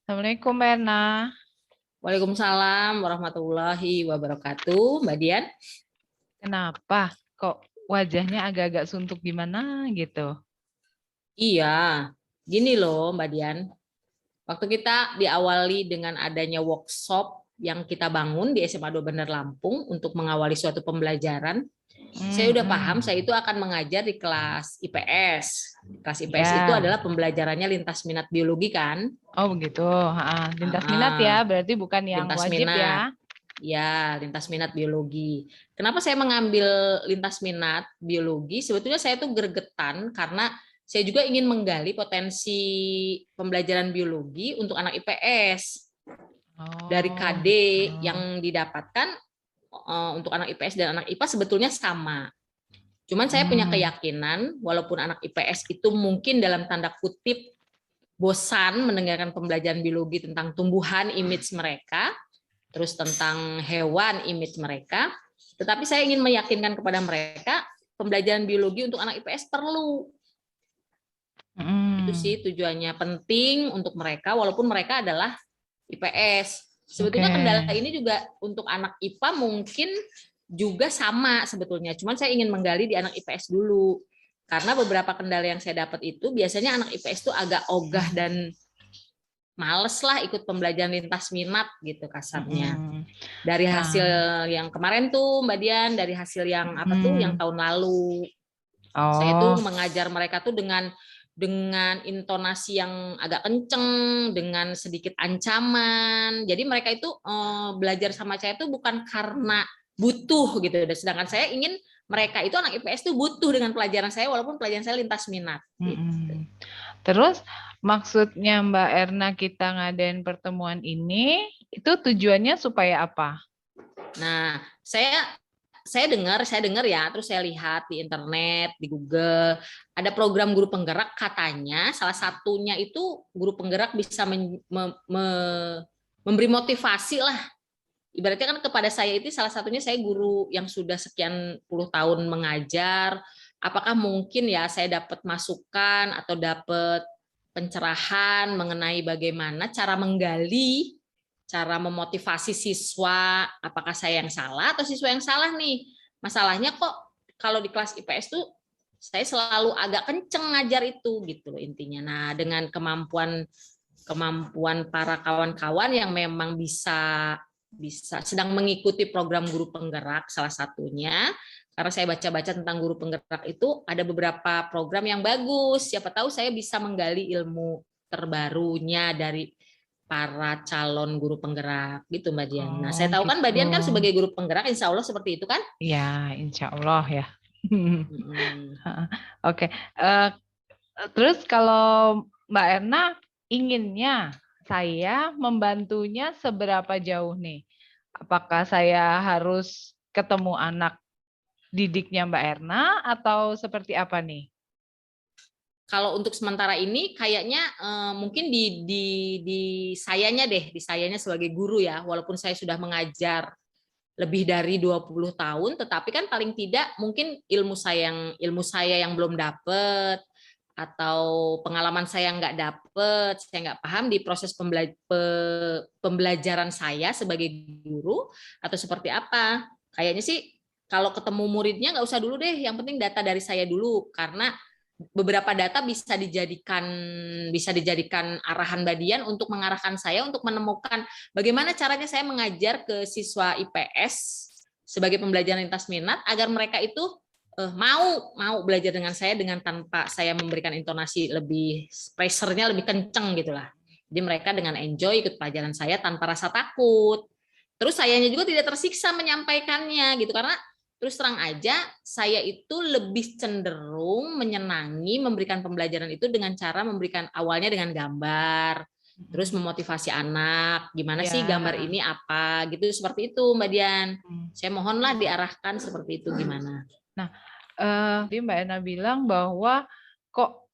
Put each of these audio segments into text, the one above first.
Assalamualaikum Mbak Erna. Waalaikumsalam warahmatullahi wabarakatuh, Mbak Dian. Kenapa kok wajahnya agak-agak suntuk gimana gitu? Iya, gini loh Mbak Dian. Waktu kita diawali dengan adanya workshop yang kita bangun di SMA 2 Bandar Lampung untuk mengawali suatu pembelajaran, saya udah paham saya itu akan mengajar di kelas IPS. Kelas IPS itu Ya. adalah pembelajarannya lintas minat biologi kan? Oh begitu. Lintas minat ya, berarti bukan yang Lintas wajib minat. ya. Ya, lintas minat biologi. Kenapa saya mengambil lintas minat biologi? Sebetulnya saya tuh gregetan karena saya juga ingin menggali potensi pembelajaran biologi untuk anak IPS. Dari KD yang didapatkan untuk anak IPS dan anak IPA sebetulnya sama. Cuman saya punya keyakinan, walaupun anak IPS itu mungkin dalam tanda kutip bosan mendengarkan pembelajaran biologi tentang tumbuhan image mereka, terus tentang hewan image mereka, tetapi saya ingin meyakinkan kepada mereka pembelajaran biologi untuk anak IPS perlu. Itu sih tujuannya, penting untuk mereka walaupun mereka adalah IPS. Sebetulnya kendala ini juga untuk anak IPA mungkin juga sama sebetulnya, cuman saya ingin menggali di anak IPS dulu. Karena beberapa kendala yang saya dapat itu biasanya anak IPS itu agak ogah dan males lah ikut pembelajaran lintas minat gitu kasarnya. Dari hasil yang kemarin tuh Mbak Dian, dari hasil yang apa tuh yang tahun lalu. Saya tuh mengajar mereka tuh dengan intonasi yang agak kenceng, dengan sedikit ancaman. Jadi mereka itu belajar sama saya tuh bukan karena butuh gitu. Sedangkan saya ingin mereka itu anak IPS tuh butuh dengan pelajaran saya walaupun pelajaran saya lintas minat. Gitu. Terus maksudnya Mbak Erna kita ngadain pertemuan ini itu tujuannya supaya apa? Nah, saya dengar ya, terus saya lihat di internet, di Google, ada program guru penggerak katanya salah satunya itu guru penggerak bisa memberi motivasi lah. Ibaratnya kan kepada saya itu salah satunya saya guru yang sudah sekian puluh tahun mengajar, apakah mungkin ya saya dapat masukan atau dapat pencerahan mengenai bagaimana cara menggali, cara memotivasi siswa, apakah saya yang salah atau siswa yang salah nih. Masalahnya kok kalau di kelas IPS tuh saya selalu agak kenceng ngajar itu gitu loh intinya. Nah, dengan kemampuan para kawan-kawan yang memang bisa sedang mengikuti program guru penggerak salah satunya, karena saya baca-baca tentang guru penggerak itu ada beberapa program yang bagus, siapa tahu saya bisa menggali ilmu terbarunya dari para calon guru penggerak gitu Mbak Dian. Nah, saya tahu kan Mbak Dian kan sebagai guru penggerak insya Allah seperti itu kan? Ya, insya Allah ya. Oke. Terus kalau Mbak Erna inginnya saya membantunya seberapa jauh nih? Apakah saya harus ketemu anak didiknya Mbak Erna atau seperti apa nih? Kalau untuk sementara ini kayaknya mungkin di sayanya deh, di sayanya sebagai guru ya, walaupun saya sudah mengajar lebih dari 20 tahun, tetapi kan paling tidak mungkin ilmu saya yang belum dapet atau pengalaman saya nggak dapet, saya nggak paham di proses pembelajaran saya sebagai guru atau seperti apa. Kayaknya sih kalau ketemu muridnya nggak usah dulu deh, yang penting data dari saya dulu karena beberapa data bisa dijadikan arahan Badian untuk mengarahkan saya untuk menemukan bagaimana caranya saya mengajar ke siswa IPS sebagai pembelajaran lintas minat agar mereka itu mau belajar dengan saya dengan tanpa saya memberikan intonasi lebih pressure-nya lebih kenceng gitulah. Jadi mereka dengan enjoy ikut pelajaran saya tanpa rasa takut. Terus sayanya juga tidak tersiksa menyampaikannya gitu karena terus terang aja, saya itu lebih cenderung menyenangi memberikan pembelajaran itu dengan cara memberikan awalnya dengan gambar, terus memotivasi anak, gimana sih gambar ini apa, gitu seperti itu Mbak Dian. Saya mohonlah diarahkan seperti itu gimana. Nah, tadi Mbak Ena bilang bahwa kok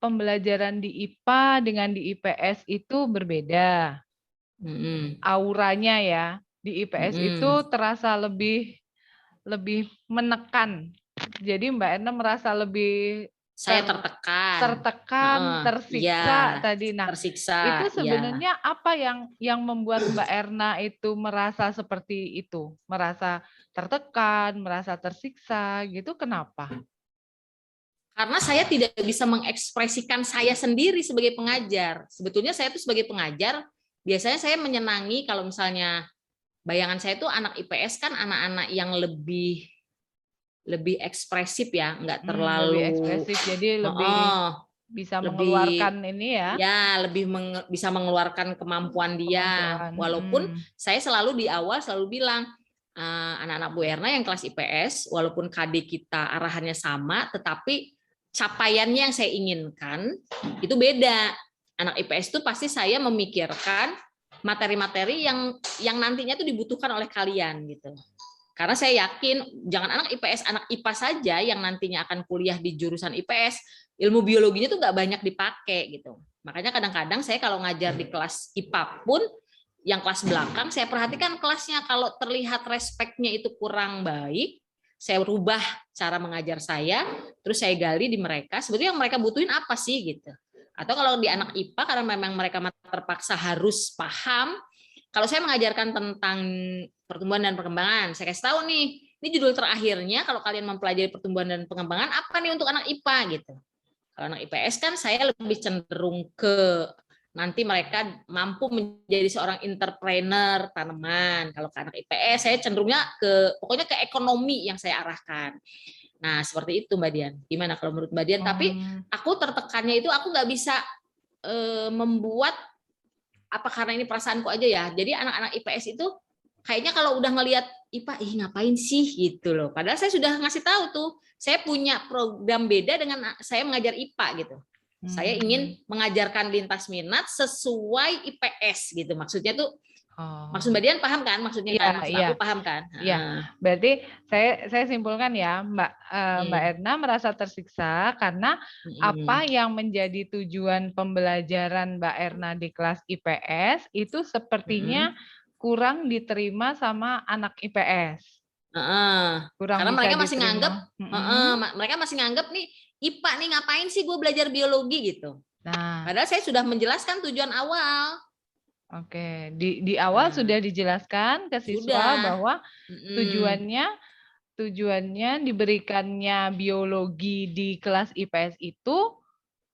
pembelajaran di IPA dengan di IPS itu berbeda. Auranya ya, di IPS itu terasa lebih menekan. Jadi Mbak Erna merasa lebih saya tertekan. tertekan, tersiksa Iya, tadi. Nah, tersiksa. itu Ya. sebenarnya apa yang membuat Mbak Erna itu merasa seperti itu? Merasa tertekan, merasa tersiksa gitu, kenapa? Karena saya tidak bisa mengekspresikan saya sendiri sebagai pengajar. Sebetulnya saya itu sebagai pengajar, biasanya saya menyenangi kalau misalnya bayangan saya itu anak IPS kan anak-anak yang lebih ekspresif ya, nggak terlalu Lebih ekspresif, jadi lebih bisa lebih mengeluarkan ini ya, lebih bisa mengeluarkan kemampuan dia. kemampuan. Walaupun saya selalu di awal selalu bilang, anak-anak Bu Erna yang kelas IPS, walaupun KD kita arahannya sama, tetapi capaiannya yang saya inginkan itu beda. Anak IPS itu pasti saya memikirkan materi-materi yang nantinya itu dibutuhkan oleh kalian gitu. Karena saya yakin jangan anak IPS, anak IPA saja yang nantinya akan kuliah di jurusan IPS, ilmu biologinya tuh nggak banyak dipakai gitu. Makanya kadang-kadang saya kalau ngajar di kelas IPA pun, yang kelas belakang saya perhatikan kelasnya kalau terlihat respeknya itu kurang baik, saya rubah cara mengajar saya, terus saya gali di mereka, sebetulnya yang mereka butuhin apa sih gitu. Atau kalau di anak IPA karena memang mereka terpaksa harus paham, kalau saya mengajarkan tentang pertumbuhan dan perkembangan, saya kasih tahu nih, ini judul terakhirnya kalau kalian mempelajari pertumbuhan dan pengembangan apa nih untuk anak IPA gitu. Kalau anak IPS kan saya lebih cenderung ke nanti mereka mampu menjadi seorang entrepreneur tanaman. Kalau ke anak IPS saya cenderungnya pokoknya ke ekonomi yang saya arahkan. Nah seperti itu Mbak Dian. Gimana kalau menurut Mbak Dian? Tapi aku tertekannya itu aku nggak bisa membuat apa karena ini perasaanku aja ya. Jadi anak-anak IPS itu kayaknya kalau udah ngelihat IPA, ngapain sih gitu loh. Padahal saya sudah ngasih tahu tuh, saya punya program beda dengan saya mengajar IPA gitu. Saya ingin mengajarkan lintas minat sesuai IPS gitu. Maksudnya tuh, maksud Mbak Dian paham kan? Maksudnya kan, maksud aku paham kan? Iya, berarti saya simpulkan ya, Mbak Erna merasa tersiksa karena apa yang menjadi tujuan pembelajaran Mbak Erna di kelas IPS itu sepertinya kurang diterima sama anak IPS. Kurang Karena bisa mereka masih diterima. mereka masih nganggap nih IPA nih ngapain sih gue belajar biologi gitu. Nah, padahal saya sudah menjelaskan tujuan awal. Oke, di awal sudah dijelaskan ke siswa bahwa tujuannya diberikannya biologi di kelas IPS itu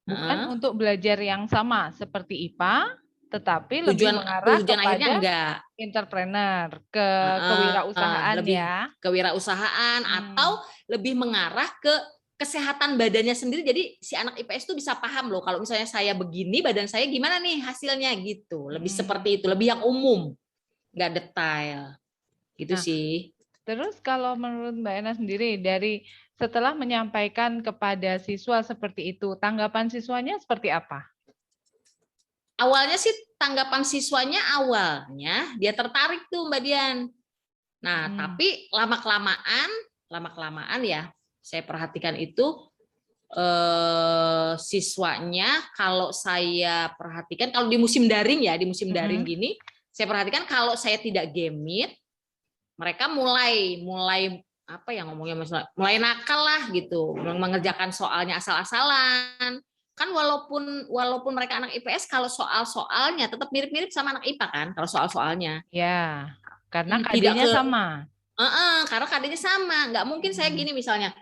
bukan untuk belajar yang sama seperti IPA, tetapi lebih mengarah kepada entrepreneur, kewirausahaan ya. Kewirausahaan atau lebih mengarah ke kesehatan badannya sendiri. Jadi si anak IPS itu bisa paham loh, kalau misalnya saya begini, badan saya gimana nih hasilnya gitu. Lebih seperti itu, lebih yang umum, nggak detail. Gitu sih. Terus kalau menurut Mbak Ena sendiri, dari setelah menyampaikan kepada siswa seperti itu, tanggapan siswanya seperti apa? Awalnya sih tanggapan siswanya awalnya dia tertarik tuh Mbak Dian. Nah, tapi lama-kelamaan ya, saya perhatikan itu siswanya kalau saya perhatikan kalau di musim daring ya, di musim daring gini, saya perhatikan kalau saya tidak gemit, mereka mulai apa ya ngomongnya, mulai nakal lah gitu, mengerjakan soalnya asal-asalan. Kan walaupun mereka anak IPS, kalau soal-soalnya tetap mirip-mirip sama anak IPA kan, kalau soal-soalnya. Ya, karena KD-nya sama. Karena KD-nya sama, nggak mungkin saya gini misalnya,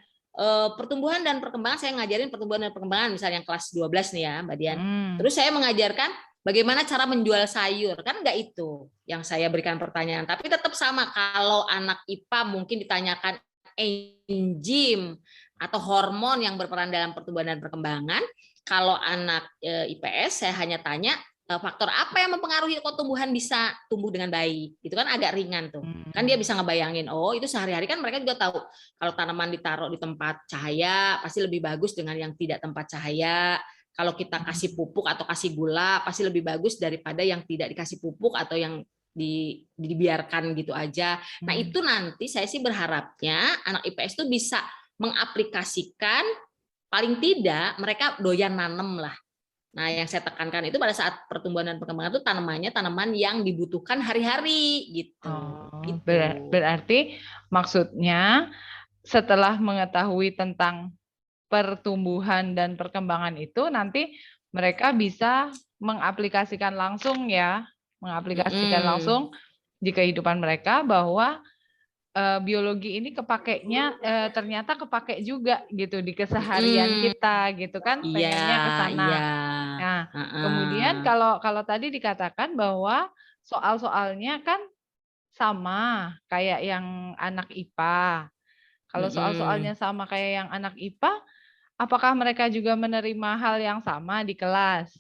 pertumbuhan dan perkembangan, saya ngajarin pertumbuhan dan perkembangan misalnya yang kelas 12 nih ya Mbak Dian. Terus saya mengajarkan bagaimana cara menjual sayur, kan nggak itu yang saya berikan pertanyaan, tapi tetap sama. Kalau anak IPA mungkin ditanyakan enzim atau hormon yang berperan dalam pertumbuhan dan perkembangan. Kalau anak IPS saya hanya tanya faktor apa yang mempengaruhi kok tumbuhan bisa tumbuh dengan baik. Itu kan agak ringan tuh. Kan dia bisa ngebayangin, oh itu sehari-hari kan mereka juga tahu kalau tanaman ditaruh di tempat cahaya pasti lebih bagus dengan yang tidak tempat cahaya. Kalau kita kasih pupuk atau kasih gula pasti lebih bagus daripada yang tidak dikasih pupuk atau yang dibiarkan gitu aja. Nah, itu nanti saya sih berharapnya anak IPS itu bisa mengaplikasikan, paling tidak mereka doyan nanem lah. Nah, yang saya tekankan itu pada saat pertumbuhan dan perkembangan itu tanaman yang dibutuhkan hari-hari gitu. Berarti maksudnya setelah mengetahui tentang pertumbuhan dan perkembangan itu nanti mereka bisa mengaplikasikan langsung langsung di kehidupan mereka bahwa biologi ini kepakainya ternyata kepake juga gitu di keseharian kita gitu kan, Iya, pengennya ke iya. sana. Nah, kemudian kalau tadi dikatakan bahwa soal-soalnya kan sama kayak yang anak IPA. Kalau soal-soalnya sama kayak yang anak IPA, apakah mereka juga menerima hal yang sama di kelas?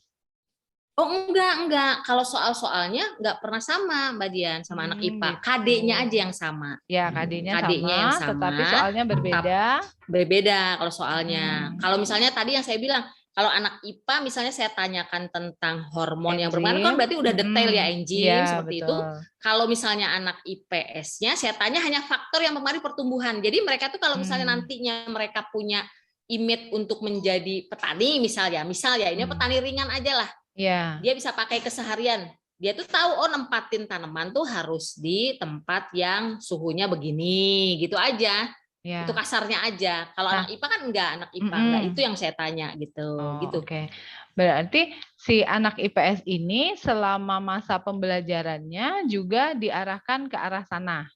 Oh enggak. Kalau soal-soalnya enggak pernah sama Mbak Dian sama anak IPA. Gitu. KD-nya aja yang sama. Ya, KD-nya KD-nya yang sama, tetapi sama. soalnya berbeda. Berbeda kalau soalnya. Kalau misalnya tadi yang saya bilang, kalau anak IPA misalnya saya tanyakan tentang hormon yang berpengaruh kan berarti udah detail ya enzim Iya, seperti itu. betul. Kalau misalnya anak IPS-nya saya tanya hanya faktor yang mempengaruhi pertumbuhan. Jadi mereka tuh kalau misalnya nantinya mereka punya image untuk menjadi petani misalnya ini petani ringan aja lah. Iya. Dia bisa pakai keseharian. Dia tuh tahu nempatin tanaman tuh harus di tempat yang suhunya begini, gitu aja. Ya. Itu kasarnya aja. Kalau anak IPA kan enggak, anak IPA enggak itu yang saya tanya gitu. Gitu. Oke. Berarti si anak IPS ini selama masa pembelajarannya juga diarahkan ke arah sana.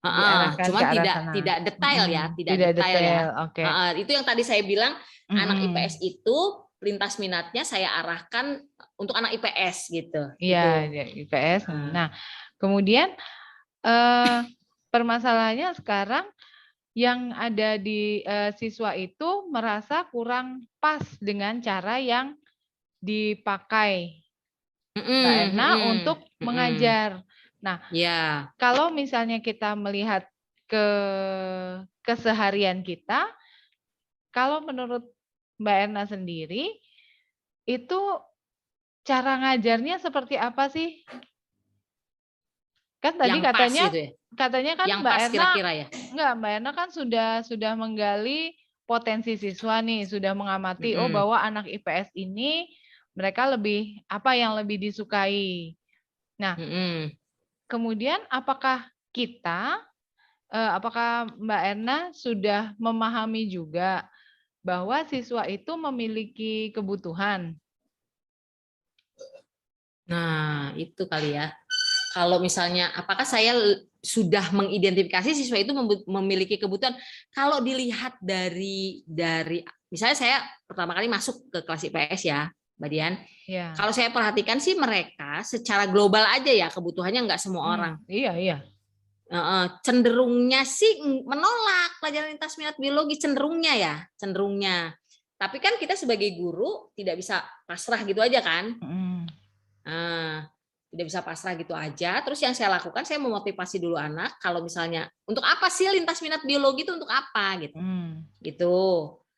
Diarahkan Cuman ke arah tidak sana. detail ya, tidak Tidak detail ya. Oke. Itu yang tadi saya bilang anak IPS itu lintas minatnya saya arahkan untuk anak IPS gitu. Iya, IPS. Nah, kemudian permasalahannya sekarang yang ada di siswa itu merasa kurang pas dengan cara yang dipakai Mbak Erna untuk mengajar. Nah, kalau misalnya kita melihat ke keseharian kita, kalau menurut Mbak Erna sendiri, itu cara ngajarnya seperti apa sih? Kan tadi Yang pas gitu ya? katanya kan Yang Mbak pas Erna kira-kira ya? enggak, Mbak Erna kan sudah menggali potensi siswa nih, sudah mengamati bahwa anak IPS ini mereka lebih apa yang lebih disukai. Nah, kemudian apakah Mbak Erna sudah memahami juga bahwa siswa itu memiliki kebutuhan? Nah, itu kali ya. Kalau misalnya apakah saya sudah mengidentifikasi siswa itu memiliki kebutuhan? Kalau dilihat dari misalnya saya pertama kali masuk ke kelas IPS ya, Mbak Dian. Ya. Kalau saya perhatikan sih mereka secara global aja ya kebutuhannya nggak semua orang. Iya. Cenderungnya sih menolak pelajaran lintas minat biologi, cenderungnya. Tapi kan kita sebagai guru tidak bisa pasrah gitu aja kan. Tidak bisa pasrah gitu aja. Terus yang saya lakukan, saya memotivasi dulu anak. Kalau misalnya untuk apa sih lintas minat biologi itu untuk apa gitu. Gitu.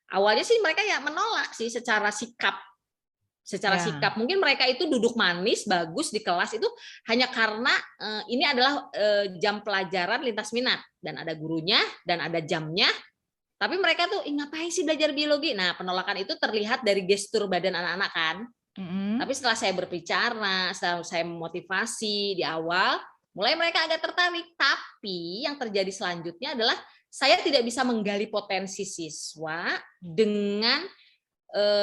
Awalnya sih mereka ya menolak sih secara sikap. Sikap mungkin mereka itu duduk manis bagus di kelas itu hanya karena ini adalah jam pelajaran lintas minat dan ada gurunya dan ada jamnya, tapi mereka tuh ngapain sih belajar biologi. Nah, penolakan itu terlihat dari gestur badan anak-anak kan. Tapi setelah saya berbicara, setelah saya memotivasi di awal, mulai mereka agak tertarik. Tapi yang terjadi selanjutnya adalah saya tidak bisa menggali potensi siswa dengan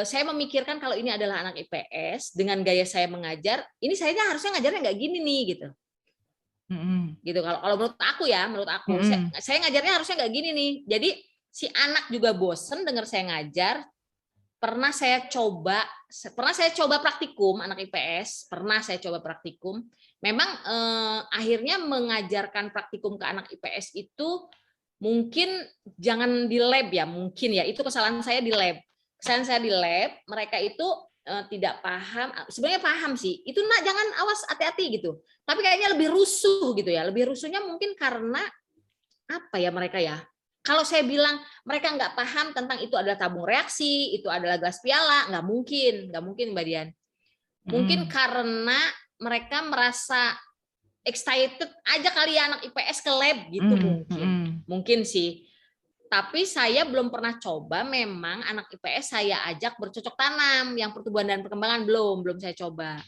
saya memikirkan kalau ini adalah anak IPS dengan gaya saya mengajar, ini saya harusnya ngajarnya nggak gini nih gitu. Gitu kalau menurut aku saya ngajarnya harusnya nggak gini nih. Jadi si anak juga bosen dengar saya ngajar. Pernah saya coba praktikum anak IPS, memang akhirnya mengajarkan praktikum ke anak IPS itu mungkin jangan di lab ya, mungkin ya itu kesalahan saya di lab. Mereka itu tidak paham, sebenarnya paham sih, itu jangan awas hati-hati gitu, tapi kayaknya lebih rusuh gitu ya, lebih rusuhnya mungkin karena apa ya mereka ya. Kalau saya bilang mereka nggak paham tentang itu adalah tabung reaksi, itu adalah gelas piala, nggak mungkin Mbak Dian. Mungkin karena mereka merasa excited aja kali ya anak IPS ke lab gitu mungkin sih. Tapi saya belum pernah coba memang anak IPS saya ajak bercocok tanam yang pertumbuhan dan perkembangan belum saya coba.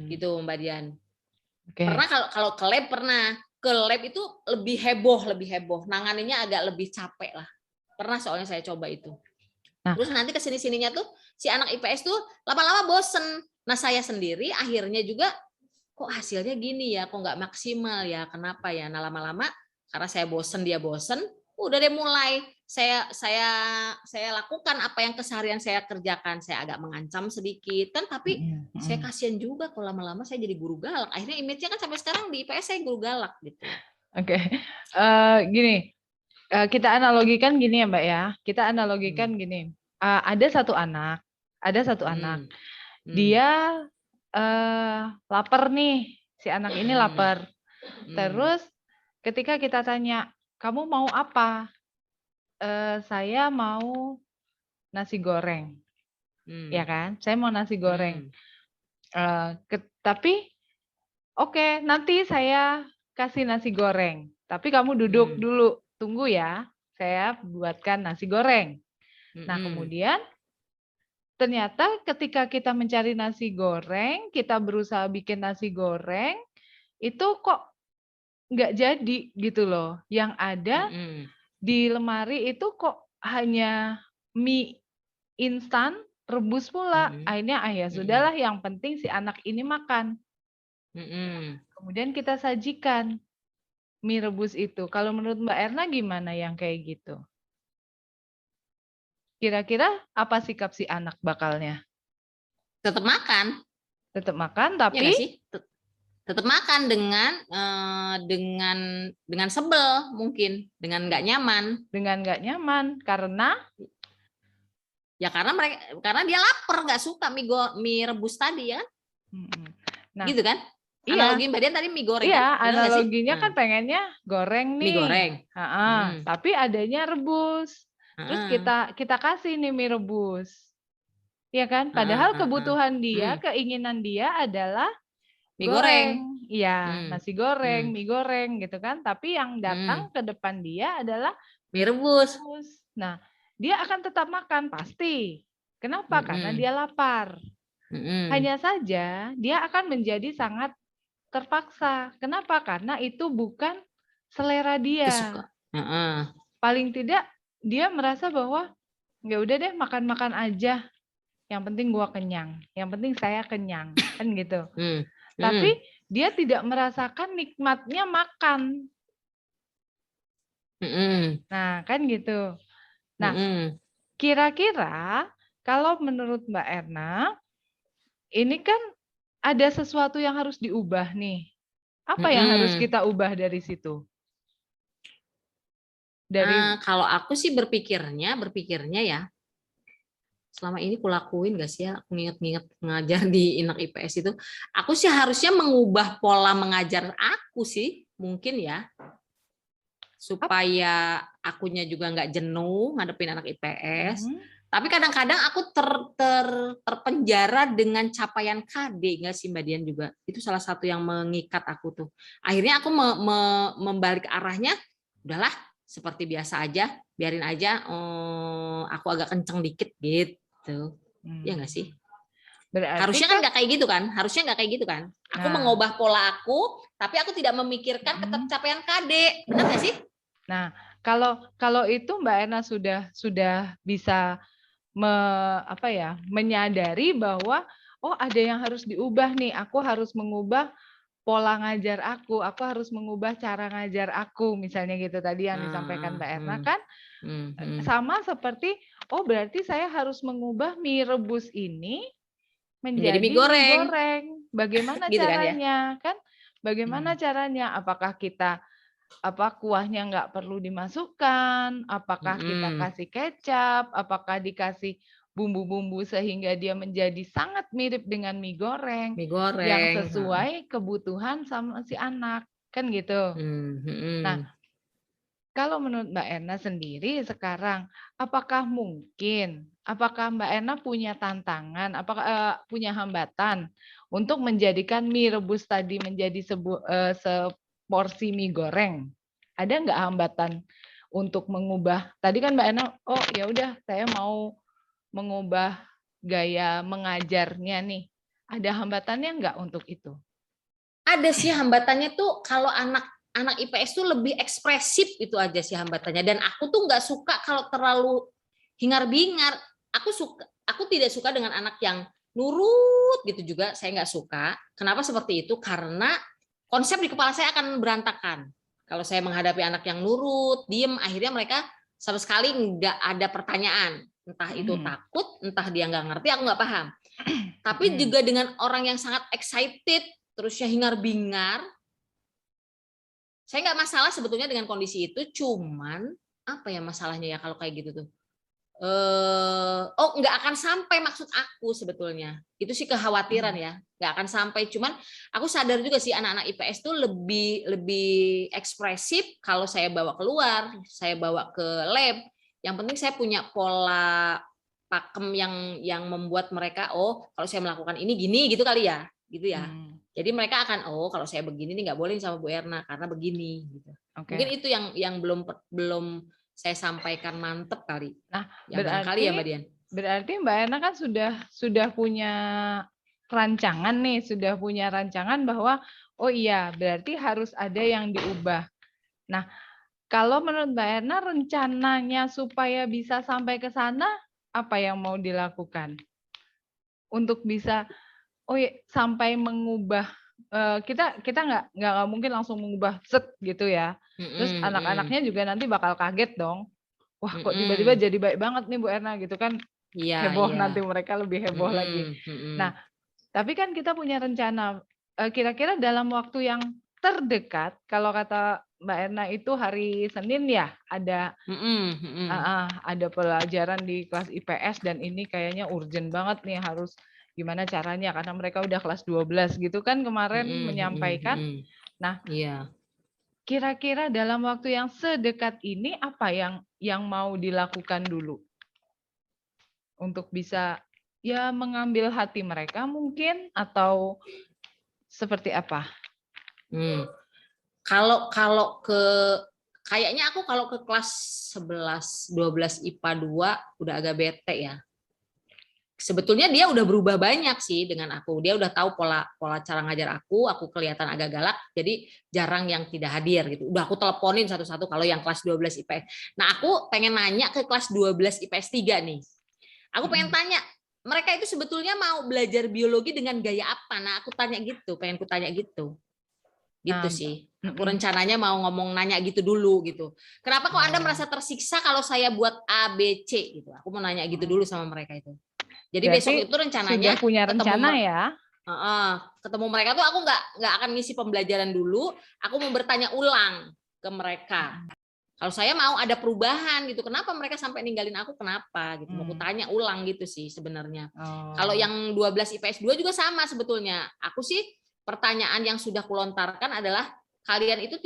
Gitu Mbak Dian. Pernah kalau ke lab pernah. Ke lab itu lebih heboh, nanganinnya agak lebih capek lah. Pernah soalnya saya coba itu. Nah. Terus nanti kesini-sininya tuh si anak IPS tuh lama-lama bosen. Nah saya sendiri akhirnya juga kok hasilnya gini ya, kok nggak maksimal ya, kenapa ya? Nah lama-lama karena saya bosen dia bosen, udah deh mulai saya lakukan apa yang keseharian saya kerjakan. Saya agak mengancam sedikit kan, tapi saya kasihan juga kalau lama-lama saya jadi guru galak. Akhirnya image-nya kan sampai sekarang di IPS saya guru galak gitu. Oke. Gini, kita analogikan gini ya Mbak ya. Kita analogikan gini. Ada satu anak, dia lapar nih, si anak ini lapar. Terus ketika kita tanya, kamu mau apa? Saya mau nasi goreng, ya kan? Saya mau nasi goreng. Tapi oke, nanti saya kasih nasi goreng. Tapi kamu duduk dulu, tunggu ya. Saya buatkan nasi goreng. Nah, kemudian ternyata ketika kita mencari nasi goreng, kita berusaha bikin nasi goreng, itu kok nggak jadi gitu loh. Yang ada di lemari itu kok hanya mie instan, rebus pula. Akhirnya ya sudahlah, yang penting si anak ini makan. Kemudian kita sajikan mie rebus itu. Kalau menurut Mbak Erna gimana yang kayak gitu? Kira-kira apa sikap si anak bakalnya? Tetap makan. Tetap makan, tapi ya sih? Tetap makan dengan sebel mungkin, dengan nggak nyaman. Dengan nggak nyaman karena ya karena dia lapar, nggak suka mie rebus tadi ya. Nah, gitu kan? Analogi Mbak Dian tadi mie goreng. Iya, kan? Analoginya kan pengennya goreng nih. Mie goreng. Tapi adanya rebus. Terus kita kasih nih mie rebus. Ya kan? Padahal kebutuhan dia, keinginan dia adalah mie goreng. Iya, nasi goreng, mie goreng gitu kan. Tapi yang datang ke depan dia adalah mie rebus. Nah, dia akan tetap makan pasti. Kenapa? Karena dia lapar. Hanya saja dia akan menjadi sangat terpaksa. Kenapa? Karena itu bukan selera dia. Paling tidak dia merasa bahwa ya udah deh, makan-makan aja. Yang penting gua kenyang. Yang penting saya kenyang, kan gitu. Tapi dia tidak merasakan nikmatnya makan. Nah, kan gitu. Nah, kira-kira kalau menurut Mbak Erna, ini kan ada sesuatu yang harus diubah nih. Apa yang harus kita ubah dari situ? Kalau aku sih berpikirnya ya, selama ini kulakuin gak sih ya, aku nginget-nginget ngajar di Inak IPS itu, aku sih harusnya mengubah pola mengajar aku sih, mungkin ya, supaya akunya juga nggak jenuh ngadepin anak IPS. Tapi kadang-kadang aku terpenjara dengan capaian KD, nggak sih Mbak Dian juga? Itu salah satu yang mengikat aku tuh. Akhirnya aku membalik arahnya, udahlah seperti biasa aja, biarin aja aku agak kenceng dikit gitu. Ya nggak sih? Berarti harusnya kan nggak kayak gitu kan? Harusnya nggak kayak gitu kan? Aku mengubah pola aku, tapi aku tidak memikirkan capaian KD. Benar nggak sih? Nah, kalau itu Mbak Erna sudah bisa menyadari bahwa ada yang harus diubah nih, aku harus mengubah pola ngajar aku harus mengubah cara ngajar aku, misalnya gitu tadi yang disampaikan Mbak Erna kan, sama seperti berarti saya harus mengubah mie rebus ini menjadi mie goreng. Bagaimana gitu caranya kan? Bagaimana caranya? Apakah kita kuahnya nggak perlu dimasukkan, apakah kita kasih kecap, apakah dikasih bumbu-bumbu sehingga dia menjadi sangat mirip dengan mie goreng yang sesuai kebutuhan sama si anak, kan gitu. Nah, kalau menurut Mbak Erna sendiri sekarang, apakah Mbak Erna punya tantangan, apakah punya hambatan untuk menjadikan mie rebus tadi menjadi seporsi mie goreng? Ada nggak hambatan untuk mengubah? Tadi kan Mbak Erna, ya udah saya mau mengubah gaya mengajarnya nih. Ada hambatannya nggak untuk itu? Ada sih hambatannya tuh kalau anak anak IPS tuh lebih ekspresif, itu aja sih hambatannya. Dan aku tuh nggak suka kalau terlalu hingar-bingar. Aku tidak suka dengan anak yang nurut gitu juga, saya nggak suka. Kenapa seperti itu? Karena konsep di kepala saya akan berantakan. Kalau saya menghadapi anak yang nurut, diem, akhirnya mereka sama sekali nggak ada pertanyaan. Entah itu takut, entah dia nggak ngerti, aku nggak paham. Tapi juga dengan orang yang sangat excited, terusnya hingar-bingar, saya nggak masalah sebetulnya dengan kondisi itu, cuman apa ya masalahnya ya kalau kayak gitu tuh? Nggak akan sampai maksud aku sebetulnya. Itu sih kekhawatiran ya, nggak akan sampai. Cuman aku sadar juga sih anak-anak IPS tuh lebih ekspresif kalau saya bawa keluar, saya bawa ke lab. Yang penting saya punya pola pakem yang membuat mereka kalau saya melakukan ini gini gitu kali ya, gitu ya. Jadi mereka akan kalau saya begini nih nggak boleh sama Bu Erna karena begini gitu. Mungkin itu yang belum saya sampaikan mantep kali. Nah, Barangkali ya Mbak Dian. Berarti Mbak Erna kan sudah punya rancangan nih, sudah punya rancangan bahwa oh iya, berarti harus ada yang diubah. Nah, kalau menurut Mbak Erna rencananya supaya bisa sampai ke sana apa yang mau dilakukan? Untuk bisa sampai mengubah kita nggak mungkin langsung mengubah set gitu ya. Terus anak-anaknya juga nanti bakal kaget dong. Wah, kok tiba-tiba jadi baik banget nih Bu Erna gitu kan. Heboh nanti mereka lebih heboh lagi. Nah, tapi kan kita punya rencana kira-kira dalam waktu yang terdekat, kalau kata Mbak Erna itu hari Senin ya, ada pelajaran di kelas IPS dan ini kayaknya urgent banget nih, harus gimana caranya karena mereka udah kelas 12 gitu kan kemarin menyampaikan. Nah, kira-kira dalam waktu yang sedekat ini apa yang mau dilakukan dulu untuk bisa ya mengambil hati mereka mungkin, atau seperti apa? Kalau kayaknya aku kalau ke kelas 11, 12 IPA 2 udah agak bete ya. Sebetulnya dia udah berubah banyak sih dengan aku. Dia udah tahu pola cara ngajar aku kelihatan agak galak, jadi jarang yang tidak hadir gitu. Udah aku teleponin satu-satu kalau yang kelas 12 IPS. Nah, aku pengen nanya ke kelas 12 IPS 3 nih. Aku pengen tanya, mereka itu sebetulnya mau belajar biologi dengan gaya apa? Nah, aku tanya gitu, pengen ku tanya gitu. Gitu sih. Aku rencananya mau nanya gitu dulu gitu. Kenapa kok Anda merasa tersiksa kalau saya buat A, B, C gitu. Aku mau nanya gitu dulu sama mereka itu. Jadi berarti besok itu rencananya sudah punya rencana ya. Ketemu mereka tuh aku nggak akan ngisi pembelajaran dulu. Aku mau bertanya ulang ke mereka. Kalau saya mau ada perubahan gitu, kenapa mereka sampai ninggalin aku, kenapa gitu. Mau aku tanya ulang gitu sih sebenarnya. Kalau yang 12 IPS 2 juga sama sebetulnya. Aku sih pertanyaan yang sudah kulontarkan adalah kalian itu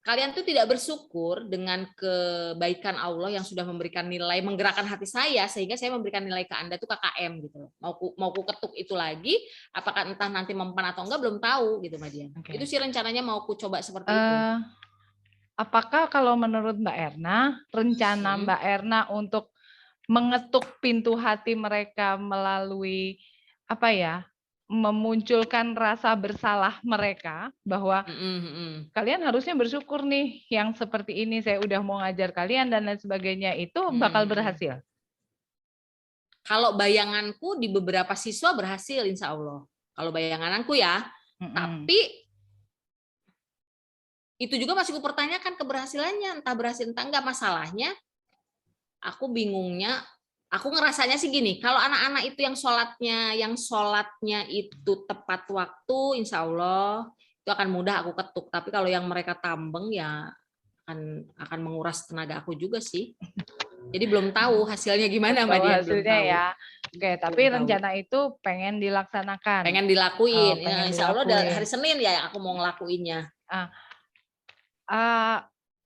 kalian tuh tidak bersyukur dengan kebaikan Allah yang sudah memberikan nilai, menggerakkan hati saya sehingga saya memberikan nilai ke Anda tuh KKM gitu. Mau ku ketuk itu lagi, apakah entah nanti mempan atau enggak belum tahu gitu Mbak Dian. Itu sih rencananya mau ku coba seperti itu. Apakah kalau menurut Mbak Erna, rencana Mbak Erna untuk mengetuk pintu hati mereka melalui memunculkan rasa bersalah mereka bahwa kalian harusnya bersyukur nih yang seperti ini, saya udah mau ngajar kalian dan lain sebagainya, itu bakal berhasil? Kalau bayanganku di beberapa siswa berhasil insya Allah. Kalau bayanganku ya, tapi itu juga masih kupertanyakan keberhasilannya, entah berhasil entah enggak. Masalahnya aku bingungnya, aku ngerasanya sih gini, kalau anak-anak itu yang sholatnya itu tepat waktu, insya Allah itu akan mudah aku ketuk. Tapi kalau yang mereka tambeng ya akan menguras tenaga aku juga sih. Jadi belum tahu hasilnya gimana Mbak Dian, belum tahu. Ya. Oke, tapi rencana itu pengen dilaksanakan. Pengen dilakuin. Insya Allah hari Senin ya aku mau ngelakuinnya.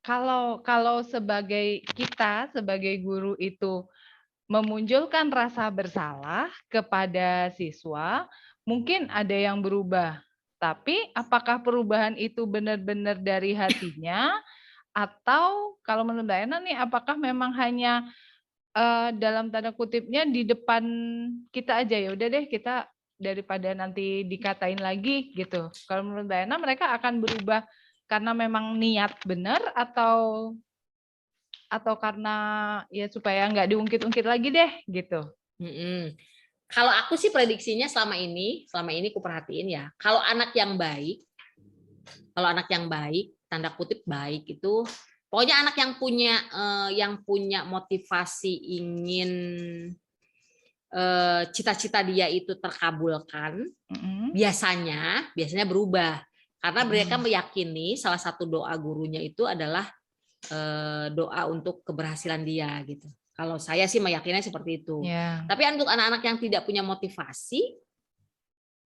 Kalau sebagai guru itu memunculkan rasa bersalah kepada siswa, mungkin ada yang berubah. Tapi apakah perubahan itu benar-benar dari hatinya, atau kalau menurut Mbak Ena nih, apakah memang hanya dalam tanda kutipnya di depan kita aja, ya udah deh kita daripada nanti dikatain lagi gitu. Kalau menurut Mbak Ena mereka akan berubah karena memang niat benar atau karena ya supaya nggak diungkit-ungkit lagi deh gitu? Kalau aku sih prediksinya selama ini aku perhatiin ya, kalau anak yang baik, tanda kutip baik itu, pokoknya anak yang punya motivasi ingin cita-cita dia itu terkabulkan, biasanya berubah. Karena mereka meyakini salah satu doa gurunya itu adalah doa untuk keberhasilan dia gitu. Kalau saya sih meyakinnya seperti itu. Yeah. Tapi untuk anak-anak yang tidak punya motivasi,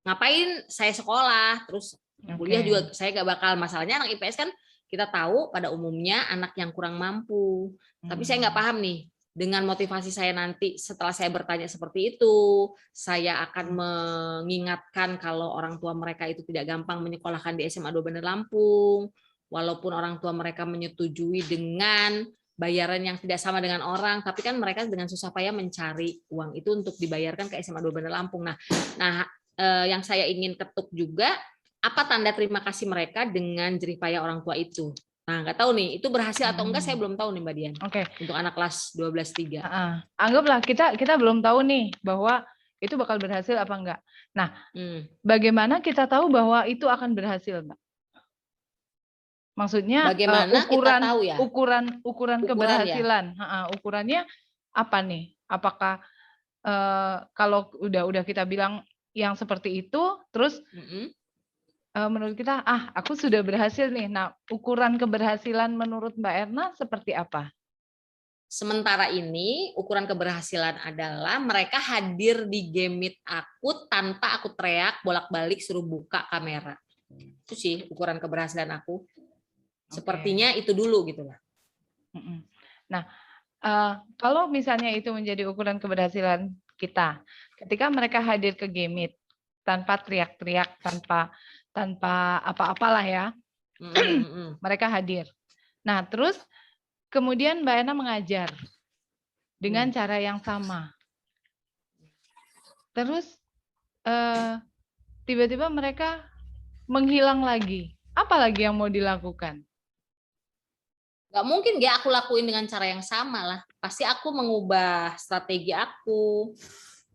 ngapain saya sekolah, terus kuliah juga saya gak bakal. Masalahnya anak IPS kan kita tahu pada umumnya anak yang kurang mampu. Tapi saya nggak paham nih, dengan motivasi saya nanti setelah saya bertanya seperti itu, saya akan mengingatkan kalau orang tua mereka itu tidak gampang menyekolahkan di SMA 2 Bandar Lampung, walaupun orang tua mereka menyetujui dengan bayaran yang tidak sama dengan orang, tapi kan mereka dengan susah payah mencari uang itu untuk dibayarkan ke SMA 2 Bandar Lampung. Nah, yang saya ingin ketuk juga, apa tanda terima kasih mereka dengan jerih payah orang tua itu. Nah, nggak tahu nih, itu berhasil atau enggak saya belum tahu nih Mbak Dian. Untuk anak kelas 12-3. Anggaplah kita belum tahu nih bahwa itu bakal berhasil apa enggak. Nah, bagaimana kita tahu bahwa itu akan berhasil, Mbak? Maksudnya bagaimana kita tahu ya? ukuran keberhasilan. Ya? Ukurannya apa nih? Apakah kalau udah kita bilang yang seperti itu, terus menurut kita, aku sudah berhasil nih. Nah, ukuran keberhasilan menurut Mbak Erna seperti apa? Sementara ini, ukuran keberhasilan adalah mereka hadir di game meet aku tanpa aku teriak bolak-balik suruh buka kamera. Itu sih ukuran keberhasilan aku. Sepertinya itu dulu gitu lah. Nah, kalau misalnya itu menjadi ukuran keberhasilan kita, ketika mereka hadir ke game meet tanpa teriak-teriak, tanpa apa-apalah ya, mereka hadir. Nah, terus kemudian Mbak Ena mengajar dengan cara yang sama. Terus tiba-tiba mereka menghilang lagi. Apa lagi yang mau dilakukan? Gak mungkin gak aku lakuin dengan cara yang sama lah. Pasti aku mengubah strategi aku.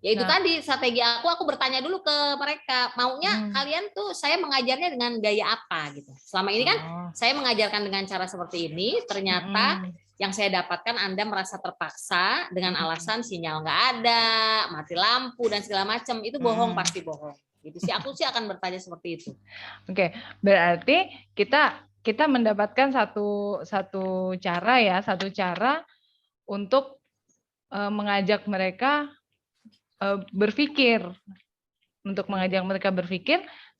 Ya itu tadi, strategi aku bertanya dulu ke mereka. Maunya kalian tuh saya mengajarnya dengan gaya apa gitu. Selama ini kan saya mengajarkan dengan cara seperti ini. Ternyata yang saya dapatkan Anda merasa terpaksa dengan alasan sinyal nggak ada, mati lampu dan segala macam. Itu bohong, pasti bohong. Gitu sih, aku sih akan bertanya seperti itu. Oke, berarti kita mendapatkan satu cara untuk mengajak mereka berpikir,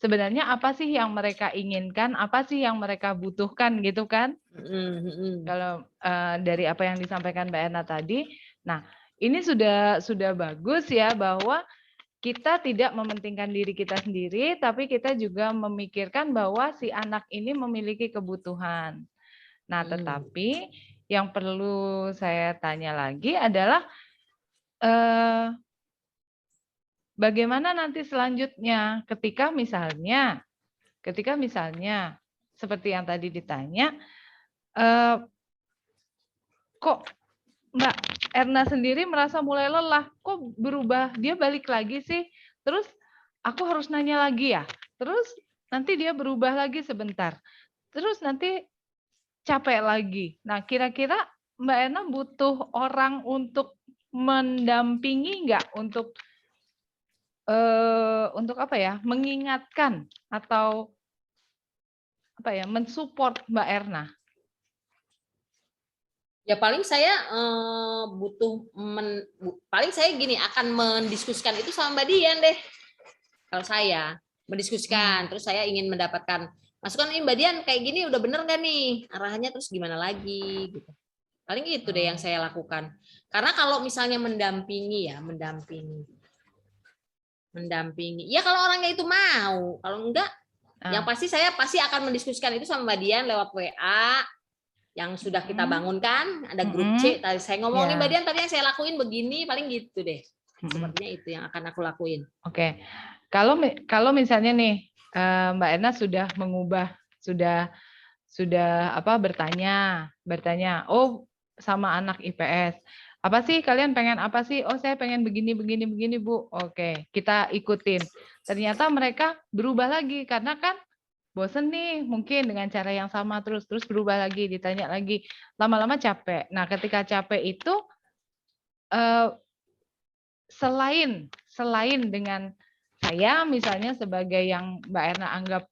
sebenarnya apa sih yang mereka inginkan, apa sih yang mereka butuhkan gitu kan? Kalau dari apa yang disampaikan Mbak Erna tadi, nah ini sudah bagus ya bahwa kita tidak mementingkan diri kita sendiri, tapi kita juga memikirkan bahwa si anak ini memiliki kebutuhan. Nah, tetapi yang perlu saya tanya lagi adalah bagaimana nanti selanjutnya ketika misalnya seperti yang tadi ditanya, kok Mbak Erna sendiri merasa mulai lelah, kok berubah, dia balik lagi sih, terus aku harus nanya lagi ya, terus nanti dia berubah lagi sebentar, terus nanti capek lagi. Nah, kira-kira Mbak Erna butuh orang untuk mendampingi nggak, untuk apa ya, mengingatkan atau apa ya, mensupport Mbak Erna? Ya paling saya paling saya gini, akan mendiskusikan itu sama Mbak Dian deh. Kalau saya mendiskusikan, terus saya ingin mendapatkan masukan, ini Mbak Dian kayak gini udah bener nggak nih arahnya, terus gimana lagi gitu. Paling itu deh yang saya lakukan. Karena kalau misalnya mendampingi, ya kalau orangnya itu mau, kalau enggak, yang pasti saya akan mendiskusikan itu sama Mbak Dian lewat WA yang sudah kita bangunkan, ada grup C. Tadi saya ngomong nih Mbak Dian, tadi yang saya lakuin begini, paling gitu deh. Sepertinya itu yang akan aku lakuin. Oke, kalau misalnya nih Mbak Erna sudah mengubah, sudah sudah bertanya, oh sama anak IPS, apa sih kalian pengen apa sih? Oh saya pengen begini begini begini Bu. Oke, kita ikutin. Ternyata mereka berubah lagi karena kan bosen nih mungkin dengan cara yang sama terus berubah lagi, ditanya lagi, lama-lama capek. Nah ketika capek itu selain dengan saya misalnya sebagai yang Mbak Erna anggap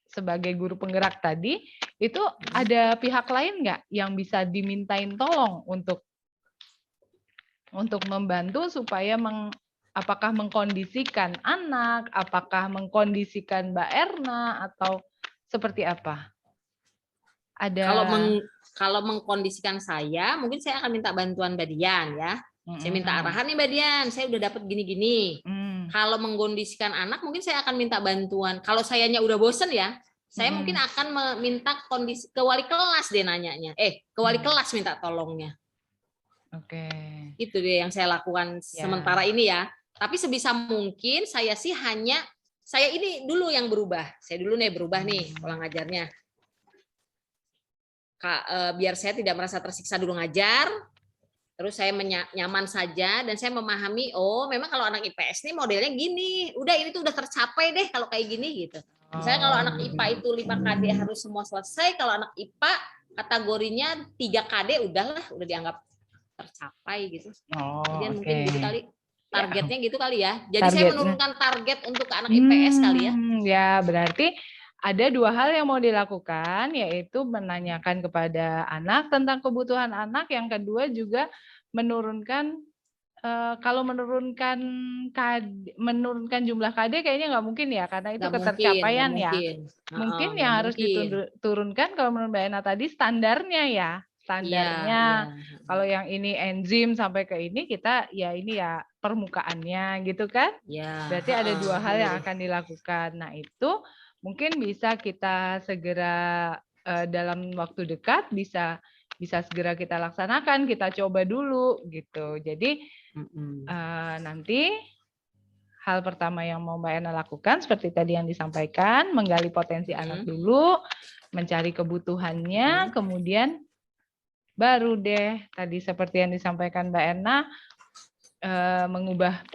sebagai guru penggerak tadi, itu ada pihak lain nggak yang bisa dimintain tolong untuk membantu supaya apakah mengkondisikan anak, apakah mengkondisikan Mbak Erna atau seperti apa? Kalau mengkondisikan saya, mungkin saya akan minta bantuan Mbak Dian ya. Saya minta arahan nih Mbak Dian, saya udah dapat gini-gini. Kalau mengkondisikan anak, mungkin saya akan minta bantuan. Kalau sayanya udah bosen ya, saya mungkin akan meminta kondisi ke wali kelas deh nanyanya. Ke wali kelas minta tolongnya. Oke. Itu deh yang saya lakukan sementara ini ya. Tapi sebisa mungkin saya ini dulu yang berubah. Saya dulu nih berubah nih pola ngajarnya. Biar saya tidak merasa tersiksa dulu ngajar. Terus saya nyaman saja dan saya memahami, oh memang kalau anak IPS nih modelnya gini, ini tuh udah tercapai deh kalau kayak gini gitu. Misalnya kalau anak IPA itu 5 KD harus semua selesai, kalau anak IPA kategorinya 3 KD udah dianggap tercapai gitu. Kemudian mungkin gitu kali targetnya gitu kali ya. Jadi saya menurunkan target untuk anak IPS kali ya. Ya berarti ada 2 hal yang mau dilakukan, yaitu menanyakan kepada anak tentang kebutuhan anak. Yang kedua juga menurunkan, kalau menurunkan jumlah KD kayaknya nggak mungkin ya, karena itu ketercapaian ya. Mungkin yang harus diturunkan kalau menurut Mbak Ena tadi standarnya ya. Standarnya, kalau yang ini enzim sampai ke ini kita ya ini ya permukaannya gitu kan. Berarti ada 2 hal yang akan dilakukan. Nah itu mungkin bisa kita segera dalam waktu dekat bisa segera kita laksanakan, kita coba dulu gitu. Jadi nanti hal pertama yang mau Mbak Ena lakukan seperti tadi yang disampaikan, menggali potensi anak dulu, mencari kebutuhannya, kemudian baru deh tadi seperti yang disampaikan Mbak Erna, mengubah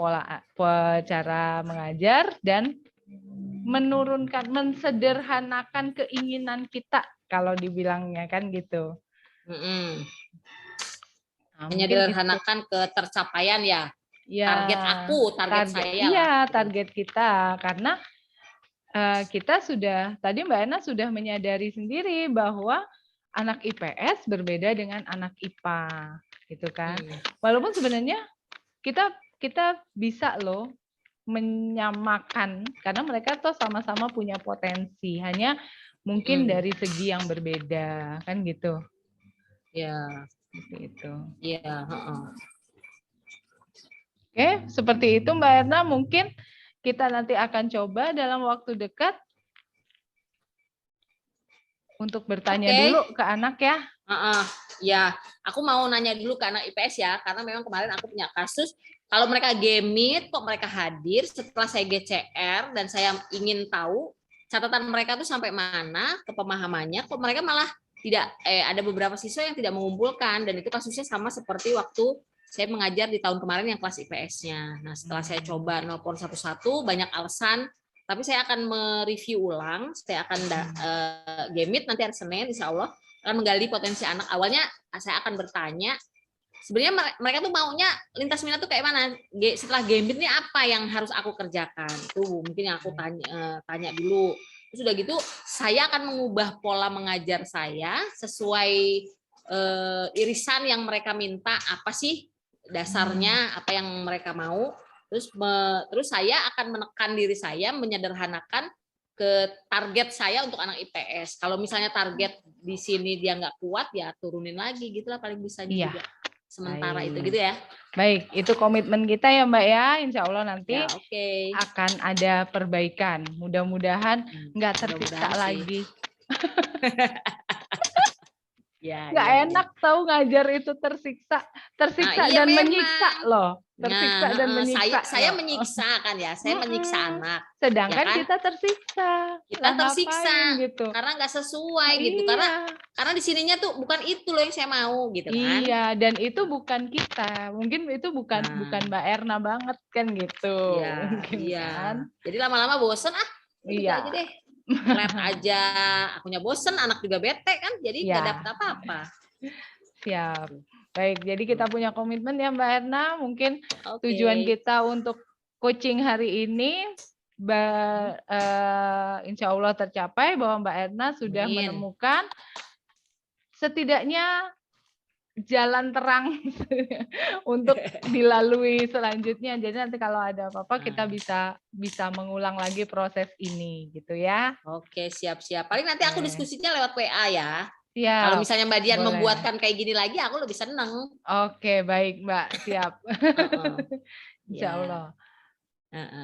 cara mengajar dan mensederhanakan keinginan kita kalau dibilangnya kan gitu. Menyederhanakan ketercapaian ya. Target saya. Iya, target kita karena kita tadi Mbak Erna sudah menyadari sendiri bahwa anak IPS berbeda dengan anak IPA, gitu kan. Walaupun sebenarnya kita bisa loh menyamakan karena mereka tuh sama-sama punya potensi, hanya mungkin dari segi yang berbeda, kan gitu. Ya, seperti itu. Iya, Oke, seperti itu Mbak Erna, mungkin kita nanti akan coba dalam waktu dekat untuk bertanya dulu ke anak ya. Ya, aku mau nanya dulu ke anak IPS ya, karena memang kemarin aku punya kasus, kalau mereka gemit kok mereka hadir setelah saya GCR dan saya ingin tahu catatan mereka tuh sampai mana kepemahamannya, kok mereka malah tidak, ada beberapa siswa yang tidak mengumpulkan, dan itu kasusnya sama seperti waktu saya mengajar di tahun kemarin yang kelas IPS-nya. Nah, setelah saya coba nelpon satu-satu, banyak alasan, tapi saya akan mereview ulang, saya akan gemit nanti hari Senin, insya Allah, akan menggali potensi anak. Awalnya saya akan bertanya, sebenarnya mereka tuh maunya lintas minat tuh kayak mana? Setelah gemit ini apa yang harus aku kerjakan? Tuh mungkin yang aku tanya dulu. Terus udah gitu, saya akan mengubah pola mengajar saya sesuai irisan yang mereka minta, apa sih dasarnya, apa yang mereka mau. Terus saya akan menekan diri saya, menyederhanakan ke target saya untuk anak IPS. Kalau misalnya target di sini dia nggak kuat, ya turunin lagi, gitulah paling bisa juga. Sementara itu gitu ya. Baik, itu komitmen kita ya Mbak ya. Insya Allah nanti akan ada perbaikan. Mudah-mudahan nggak tersiksa lagi. Ya, Nggak ya, ya. enak tahu ngajar itu tersiksa Iya dan memang. menyiksa loh, tersiksa Nah, dan menyiksa saya loh. menyiksa kan ya, saya menyiksa Mhm, anak, ya sedangkan kan? kita tersiksa, Kita lah tersiksa ngapain gitu. karena nggak sesuai gitu, Iya. karena di sininya tuh bukan itu loh yang saya mau gitu kan. Iya, dan itu bukan kita, mungkin itu bukan Nah, Mbak Erna banget kan gitu, iya, mungkin iya. kan. Jadi lama-lama bosen udah gitu aja Iya. deh. Flat aja, akunya bosen, anak juga bete kan, jadi nggak dapet Ya, apa-apa. siap. Baik, jadi kita punya komitmen ya Mbak Erna, mungkin Oke. tujuan kita untuk coaching hari ini insya Allah tercapai bahwa Mbak Erna sudah Amin. menemukan setidaknya jalan terang untuk dilalui selanjutnya. Jadi nanti kalau ada apa-apa kita bisa mengulang lagi proses ini gitu ya. Oke, siap-siap. Paling nanti aku Oke. diskusinya lewat WA ya. Kalau Siap. misalnya Mbak Dian Boleh. membuatkan kayak gini lagi, aku lebih seneng. Oke, baik Mbak, siap. Heeh. Insya Ya. Allah. Heeh.